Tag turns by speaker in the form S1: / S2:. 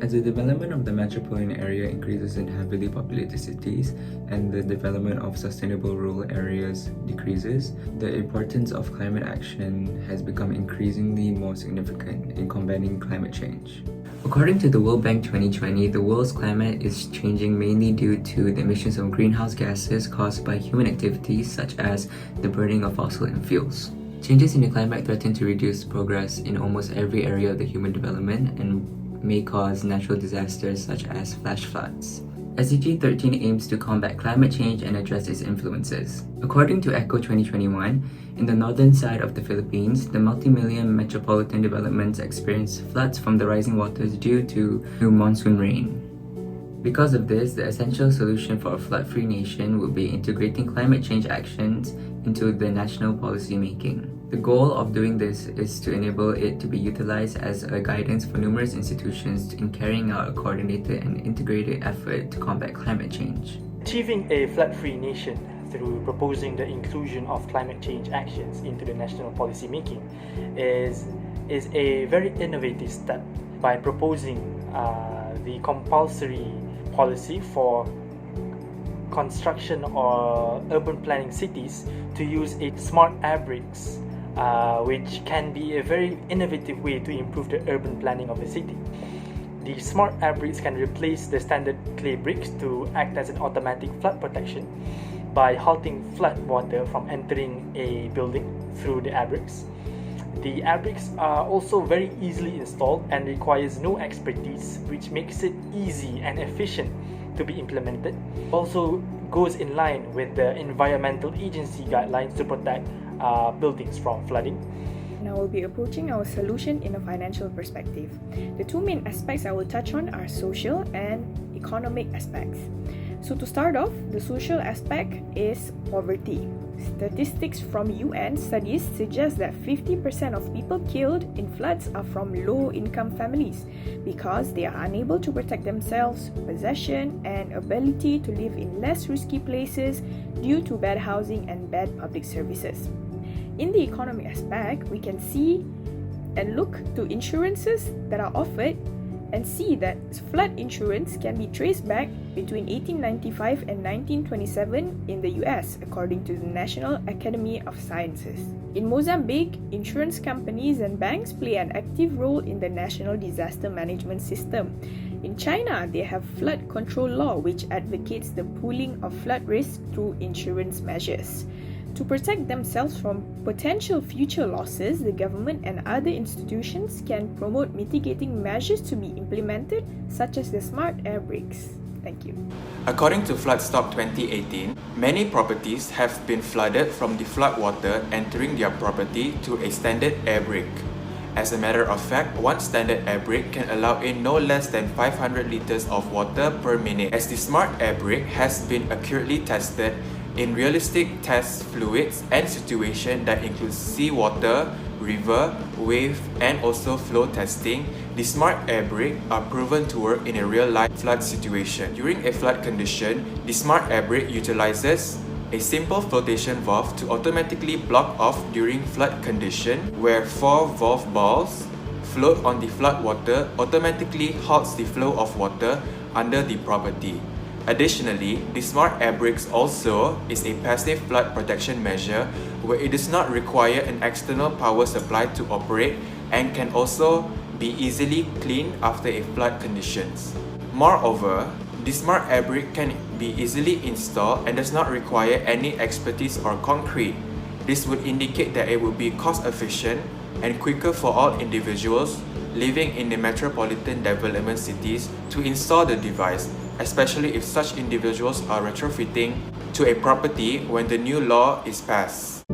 S1: As the development of the metropolitan area increases in heavily populated cities and the development of sustainable rural areas decreases, the importance of climate action has become increasingly more significant in combating climate change. According to the World Bank 2020, the world's climate is changing mainly due to the emissions of greenhouse gases caused by human activities such as the burning of fossil fuels. Changes in the climate threaten to reduce progress in almost every area of the human development and may cause natural disasters such as flash floods. SDG 13 aims to combat climate change and address its influences. According to ECHO 2021, in the northern side of the Philippines, the multi-million metropolitan developments experience floods from the rising waters due to monsoon rain. Because of this, the essential solution for a flood-free nation will be integrating climate change actions into the national policy making. The goal of doing this is to enable it to be utilized as a guidance for numerous institutions in carrying out a coordinated and integrated effort to combat climate change.
S2: Achieving a flood-free nation through proposing the inclusion of climate change actions into the national policy making is a very innovative step. By proposing the compulsory policy for construction or urban planning cities to use a smart bricks, which can be a very innovative way to improve the urban planning of the city. The smart bricks can replace the standard clay bricks to act as an automatic flood protection by halting flood water from entering a building through the bricks. The bricks are also very easily installed and requires no expertise, which makes it easy and efficient to be implemented. Also goes in line with the environmental agency guidelines to protect buildings from flooding.
S3: Now we'll be approaching our solution in a financial perspective. The two main aspects I will touch on are social and economic aspects. So to start off, the social aspect is poverty. Statistics from UN studies suggest that 50% of people killed in floods are from low-income families because they are unable to protect themselves, possession, and ability to live in less risky places due to bad housing and bad public services. In the economic aspect, we can see and look to insurances that are offered and see that flood insurance can be traced back between 1895 and 1927 in the US, according to the National Academy of Sciences. In Mozambique, insurance companies and banks play an active role in the national disaster management system. In China, they have flood control law which advocates the pooling of flood risk through insurance measures. To protect themselves from potential future losses, the government and other institutions can promote mitigating measures to be implemented, such as the smart bricks. Thank you.
S4: According to FloodStop 2018, many properties have been flooded from the flood water entering their property to a standard brick. As a matter of fact, one standard brick can allow in no less than 500 liters of water per minute, as the smart brick has been accurately tested in realistic test fluids and situations that include seawater, river, wave, and also flow testing. The smart brick are proven to work in a real-life flood situation. During a flood condition, the smart brick utilizes a simple flotation valve to automatically block off during flood condition, where 4 valve balls float on the flood water automatically halts the flow of water under the property. Additionally, the smart bricks also is a passive flood protection measure where it does not require an external power supply to operate and can also be easily cleaned after a flood conditions. Moreover, the smart brick can be easily installed and does not require any expertise or concrete. This would indicate that it would be cost efficient and quicker for all individuals living in the metropolitan development cities to install the device, especially if such individuals are retrofitting to a property when the new law is passed.